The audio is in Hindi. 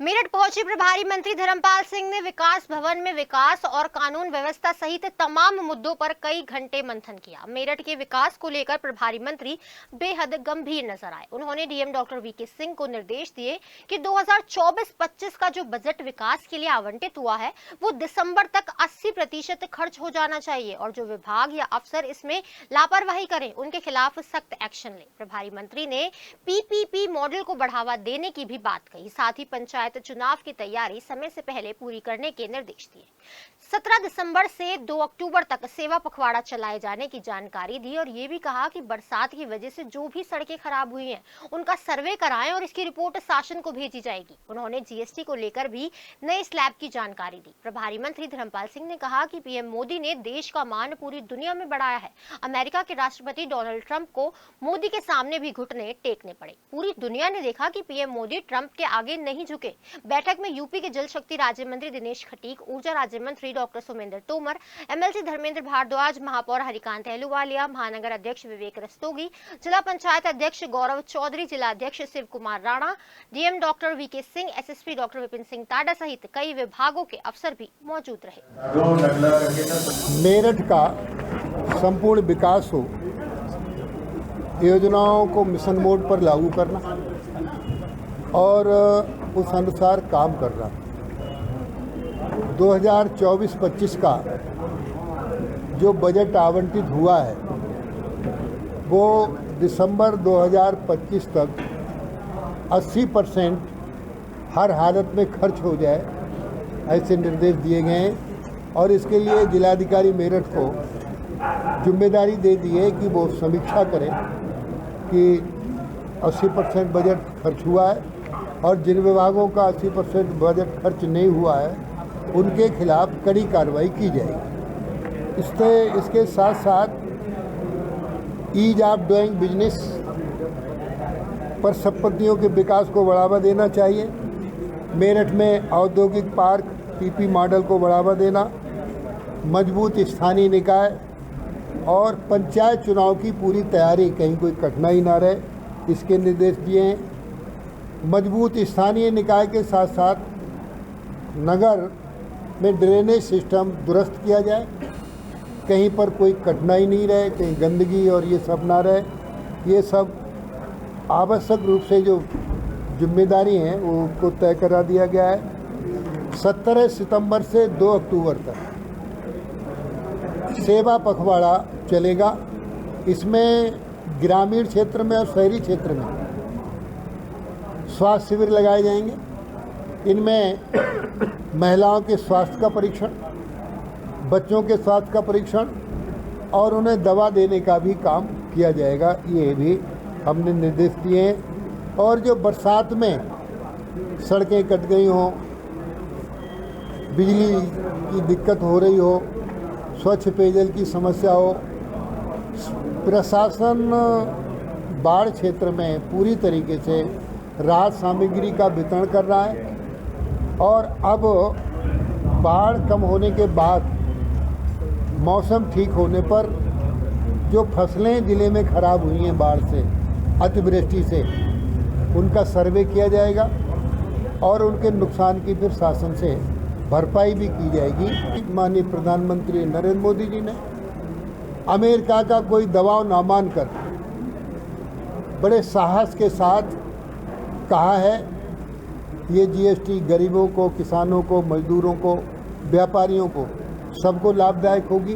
मेरठ पहुंचे प्रभारी मंत्री धर्मपाल सिंह ने विकास भवन में विकास और कानून व्यवस्था सहित तमाम मुद्दों पर कई घंटे मंथन किया। मेरठ के विकास को लेकर प्रभारी मंत्री बेहद गंभीर नजर आए। उन्होंने डीएम डॉक्टर वीके सिंह को निर्देश दिए कि 2024-25 का जो बजट विकास के लिए आवंटित हुआ है वो दिसंबर तक 80% खर्च हो जाना चाहिए और जो विभाग या अफसर इसमें लापरवाही करें उनके खिलाफ सख्त एक्शन ले। प्रभारी मंत्री ने पीपीपी मॉडल को बढ़ावा देने की भी बात कही। साथ ही पंचायत चुनाव की तैयारी समय से पहले पूरी करने के निर्देश दिए। 17 दिसंबर से 2 अक्टूबर तक सेवा पखवाड़ा चलाए जाने की जानकारी दी और ये भी कहा कि बरसात की वजह से जो भी सड़कें खराब हुई हैं उनका सर्वे कराएं और इसकी रिपोर्ट शासन को भेजी जाएगी। उन्होंने जीएसटी को लेकर भी नए स्लैब की जानकारी दी। प्रभारी मंत्री धर्मपाल सिंह ने कहा कि पीएम मोदी ने देश का मान पूरी दुनिया में बढ़ाया है। अमेरिका के राष्ट्रपति डोनाल्ड ट्रंप को मोदी के सामने भी घुटने टेकने पड़े। पूरी दुनिया ने देखा कि पीएम मोदी ट्रंप के आगे नहीं झुके। बैठक में यूपी के जल शक्ति राज्य मंत्री दिनेश खटीक, ऊर्जा राज्य मंत्री डॉक्टर सुमेंद्र तोमर, एमएलसी धर्मेंद्र भारद्वाज, महापौर हरिकांत अहलूवालिया, महानगर अध्यक्ष विवेक रस्तोगी, जिला पंचायत अध्यक्ष गौरव चौधरी, जिला अध्यक्ष Shiv Kumar Rana, DM doctor VK Singh, SSP doctor Vipin Singh Tada सहित कई विभागों के अफसर भी मौजूद रहे। मेरठ का संपूर्ण विकास हो, योजनाओं को मिशन मोड पर लागू करना और उस अनुसार काम करना। 2024-25 का जो बजट आवंटित हुआ है वो दिसंबर 2025 तक 80% हर हालत में खर्च हो जाए, ऐसे निर्देश दिए गए हैं और इसके लिए जिलाधिकारी मेरठ को जिम्मेदारी दे दी है कि वो समीक्षा करें कि 80% बजट खर्च हुआ है और जिन विभागों का 80% बजट खर्च नहीं हुआ है उनके खिलाफ कड़ी कार्रवाई की जाएगी। इसके साथ साथ ईज ऑफ डूइंग बिजनेस पर संपत्तियों के विकास को बढ़ावा देना चाहिए। मेरठ में औद्योगिक पार्क पीपी मॉडल को बढ़ावा देना, मजबूत स्थानीय निकाय और पंचायत चुनाव की पूरी तैयारी, कहीं कोई कठिनाई ना रहे, इसके निर्देश दिए हैं। मजबूत स्थानीय निकाय के साथ साथ नगर में ड्रेनेज सिस्टम दुरुस्त किया जाए, कहीं पर कोई कठिनाई नहीं रहे, कहीं गंदगी और ये सब ना रहे। ये सब आवश्यक रूप से जो जिम्मेदारी हैं वो को तय करा दिया गया है। 17 सितंबर से 2 अक्टूबर तक सेवा पखवाड़ा चलेगा। इसमें ग्रामीण क्षेत्र में और शहरी क्षेत्र में स्वास्थ्य शिविर लगाए जाएंगे। इनमें महिलाओं के स्वास्थ्य का परीक्षण, बच्चों के स्वास्थ्य का परीक्षण और उन्हें दवा देने का भी काम किया जाएगा। ये भी हमने निर्देश दिए हैं। और जो बरसात में सड़कें कट गई हों, बिजली की दिक्कत हो रही हो, स्वच्छ पेयजल की समस्या हो, प्रशासन बाढ़ क्षेत्र में पूरी तरीके से राहत सामग्री का वितरण कर रहा है। और अब बाढ़ कम होने के बाद मौसम ठीक होने पर जो फसलें ज़िले में खराब हुई हैं बाढ़ से, अतिवृष्टि से, उनका सर्वे किया जाएगा और उनके नुकसान की फिर शासन से भरपाई भी की जाएगी। माननीय प्रधानमंत्री नरेंद्र मोदी जी ने अमेरिका का कोई दबाव ना मानकर बड़े साहस के साथ कहा है ये जीएसटी गरीबों को, किसानों को, मजदूरों को, व्यापारियों को, सबको लाभदायक होगी।